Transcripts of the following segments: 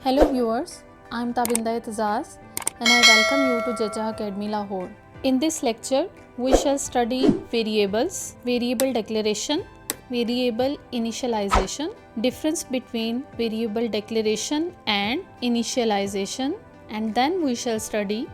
Hello viewers, I am Tabinda Itazaz and I welcome you to Jaja Academy Lahore. In this lecture, we shall study variables, variable declaration, variable initialization, difference between variable declaration and initialization, and then we shall study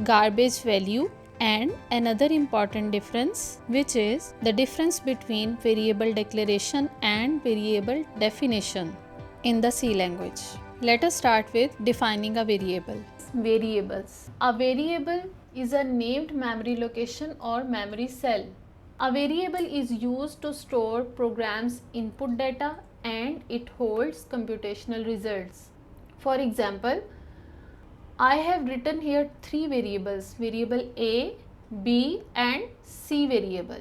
garbage value and another important difference, which is the difference between variable declaration and variable definition in the C language. Let us start with defining a variable. Variables. A variable is a named memory location or memory cell. A variable is used to store programs' input data and it holds computational results. For example, I have written here three variables, variable A, B and C variable.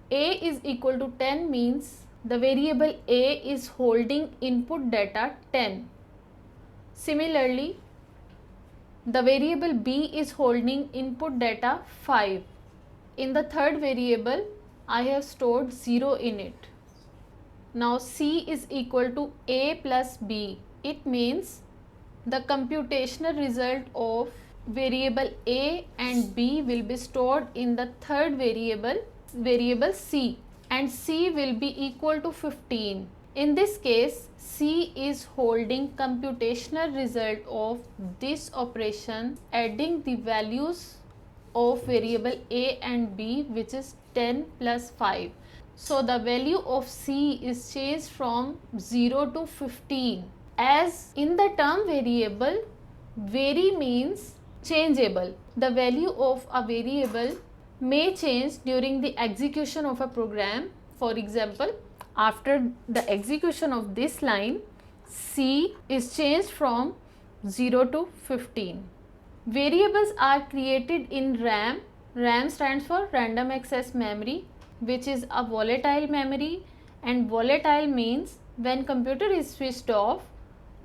A is equal to 10 means the variable A is holding input data 10. Similarly, the variable B is holding input data 5. In the third variable, I have stored 0 in it. Now C is equal to A plus B. It means the computational result of variable A and B will be stored in the third variable C, and C will be equal to 15. In this case, C is holding computational result of this operation, adding the values of variable A and B, which is 10 plus 5. So the value of C is changed from 0 to 15. As in the term variable, vary means changeable. The value of a variable may change during the execution of a program. For example, after the execution of this line, C is changed from 0 to 15. Variables are created in RAM. RAM stands for random access memory, which is a volatile memory, and volatile means when computer is switched off,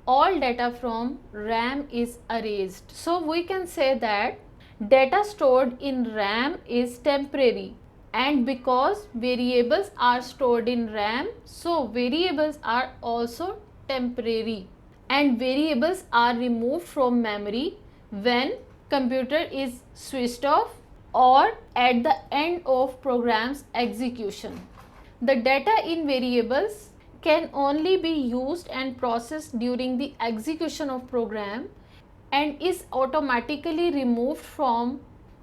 all data from RAM is erased. So we can say that data stored in RAM is temporary, and because variables are stored in RAM, so variables are also temporary, and variables are removed from memory when computer is switched off or at the end of program's execution. The data in variables can only be used and processed during the execution of program and is automatically removed from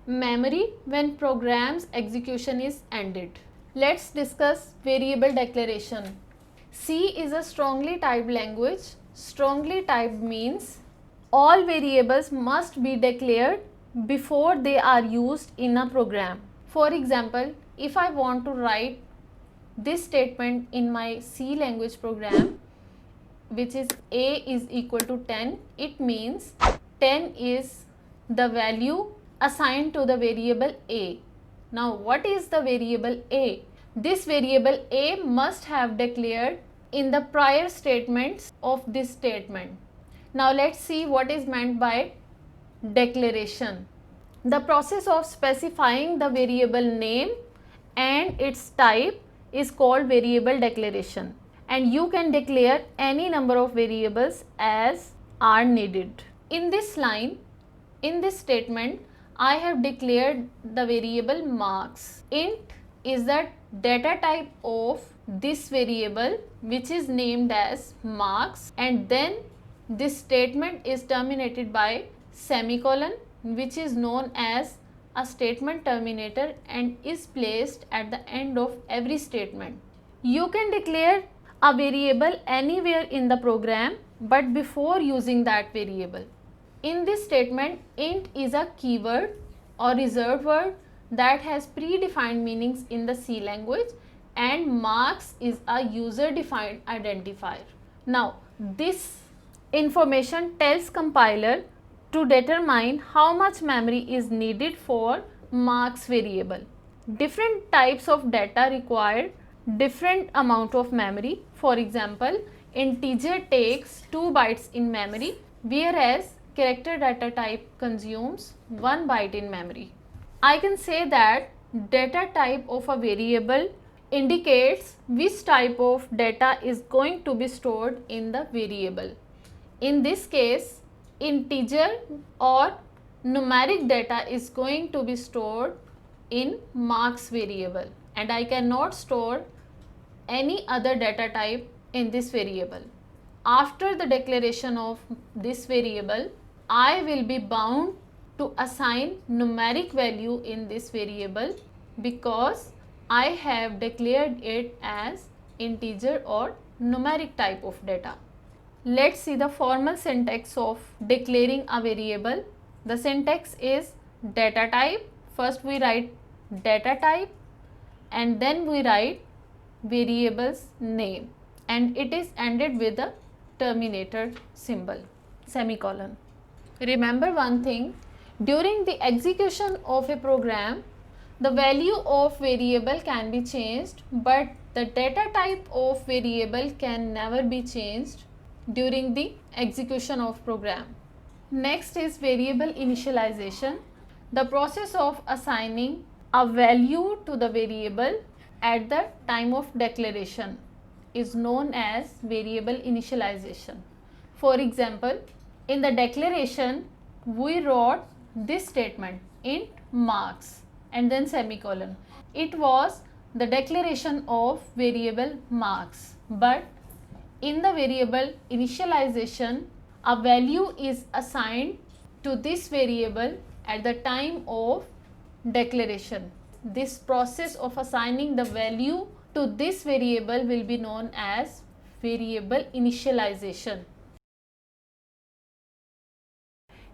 memory when program's execution is ended. Let's discuss variable declaration. C is a strongly typed language. Strongly typed means all variables must be declared before they are used in a program. For example, if I want to write this statement in my C language program, which is A is equal to 10, it means 10 is the value assigned to the variable A. Now what is the variable A? This variable A must have declared in the prior statements of this statement. Now let's see what is meant by declaration. The process of specifying the variable name and its type is called variable declaration, and you can declare any number of variables as are needed. In this line, in this statement, I have declared the variable marks. Int is the data type of this variable, which is named as marks, and then this statement is terminated by semicolon, which is known as a statement terminator and is placed at the end of every statement. You can declare a variable anywhere in the program, but before using that variable. In this statement, int is a keyword or reserved word that has predefined meanings in the C language, and marks is a user defined identifier. Now this information tells compiler to determine how much memory is needed for marks variable. Different types of data require different amount of memory. For example, integer takes 2 bytes in memory, whereas character data type consumes 1 byte in memory. I can say that data type of a variable indicates which type of data is going to be stored in the variable. In this case, integer or numeric data is going to be stored in marks variable, and I cannot store any other data type in this variable. After the declaration of this variable, I will be bound to assign numeric value in this variable because I have declared it as integer or numeric type of data. Let's see the formal syntax of declaring a variable. The syntax is data type. First we write data type and then we write variable's name, and it is ended with a terminator symbol, semicolon. Remember one thing, during the execution of a program, the value of variable can be changed, but the data type of variable can never be changed during the execution of program. Next is variable initialization, the process of assigning a value to the variable at the time of declaration is known as variable initialization. For example, in the declaration we wrote this statement, int marks and then semicolon. It was the declaration of variable marks, but in the variable initialization a value is assigned to this variable at the time of declaration. This process of assigning the value to this variable will be known as variable initialization.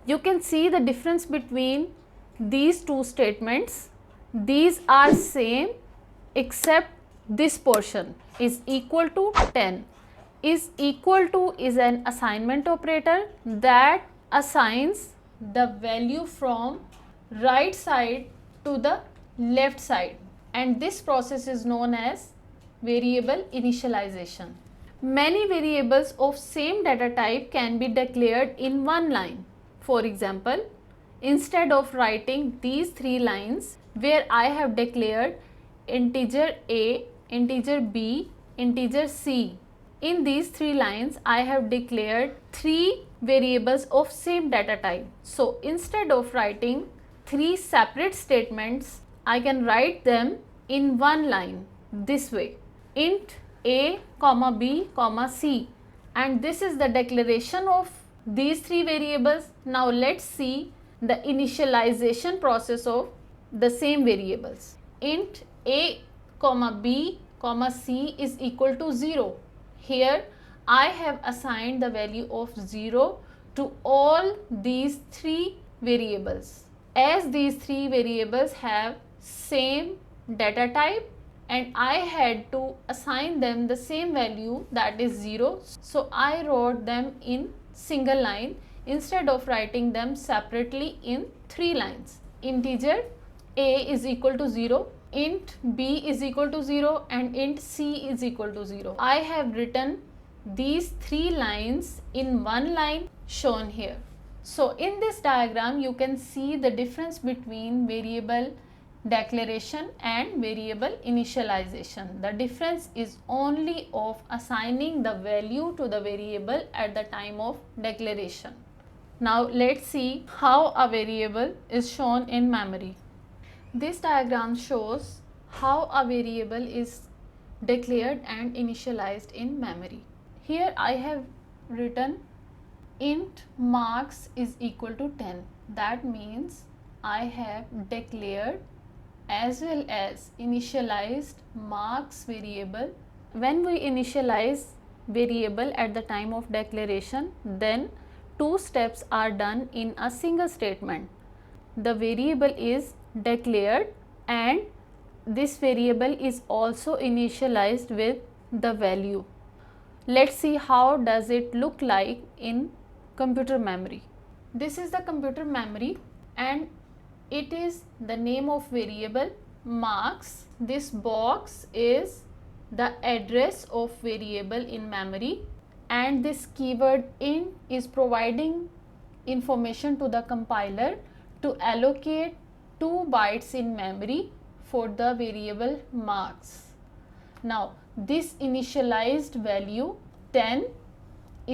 You can see the difference between these two statements. These are same except this portion is equal to 10. Is equal to is an assignment operator that assigns the value from right side to the left side, and this process is known as variable initialization. Many variables of same data type can be declared in one line. For example, instead of writing these three lines where I have declared integer a, integer b, integer c, in these three lines I have declared three variables of same data type. So instead of writing three separate statements, I can write them in one line this way, int a comma b comma c, and this is the declaration of these three variables. Now let's see the initialization process of the same variables. Int a comma b comma c is equal to 0. Here I have assigned the value of 0 to all these three variables. As these three variables have same data type and I had to assign them the same value, that is 0, so I wrote them in single line instead of writing them separately in three lines. Integer a is equal to 0, int b is equal to 0 and int c is equal to 0. I have written these three lines in one line shown here. So in this diagram you can see the difference between variable declaration and variable initialization. The difference is only of assigning the value to the variable at the time of declaration. Now let's see how a variable is shown in memory. This diagram shows how a variable is declared and initialized in memory. Here I have written int marks is equal to 10. That means I have declared as well as initialized marks variable. When we initialize variable at the time of declaration, then two steps are done in a single statement. The variable is declared and this variable is also initialized with the value. Let's see how does it look like in computer memory. This is the computer memory and it is the name of variable marks. This box is the address of variable in memory, and this keyword int is providing information to the compiler to allocate 2 bytes in memory for the variable marks. Now this initialized value 10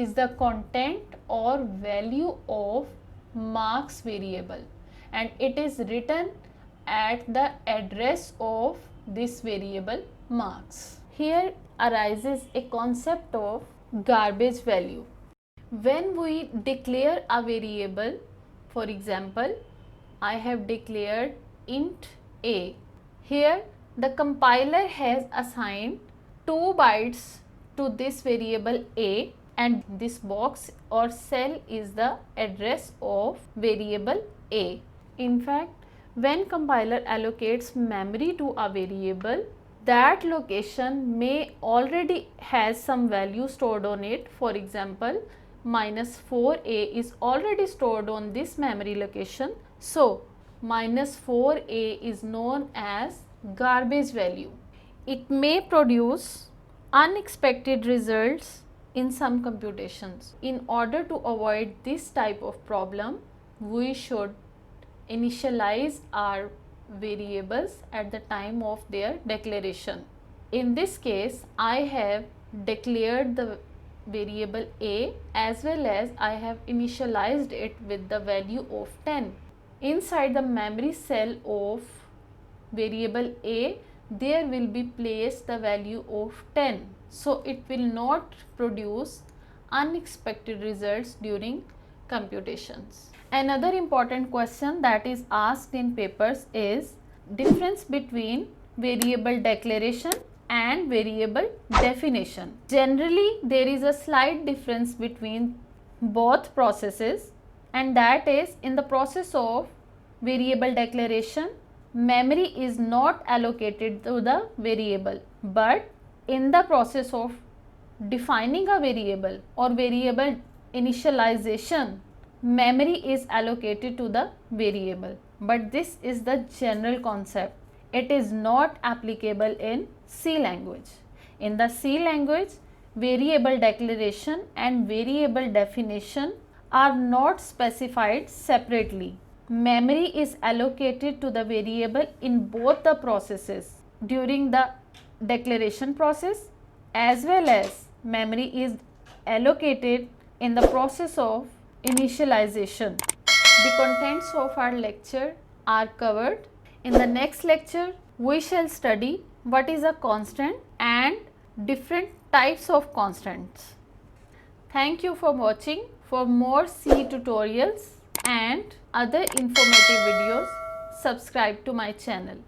is the content or value of marks variable, and it is written at the address of this variable marks. Here arises a concept of garbage value. When we declare a variable, for example, I have declared int a. Here the compiler has assigned 2 bytes to this variable a, and this box or cell is the address of variable a. In fact, when compiler allocates memory to a variable, that location may already has some value stored on it. For example, -4a is already stored on this memory location. So, -4a is known as garbage value. It may produce unexpected results in some computations. In order to avoid this type of problem, we should initialize our variables at the time of their declaration. In this case, I have declared the variable a as well as I have initialized it with the value of 10. Inside the memory cell of variable a, there will be placed the value of 10. So it will not produce unexpected results during computations. Another important question that is asked in papers is difference between variable declaration and variable definition. Generally, there is a slight difference between both processes, and that is in the process of variable declaration, memory is not allocated to the variable, but in the process of defining a variable or variable initialization, memory is allocated to the variable. But this is the general concept. It is not applicable in C language. In the C language, variable declaration and variable definition are not specified separately. Memory is allocated to the variable in both the processes during the declaration process, as well as memory is allocated in the process of initialization. The contents of our lecture are covered. In the next lecture, we shall study what is a constant and different types of constants. Thank you for watching. For more C tutorials and other informative videos, subscribe to my channel.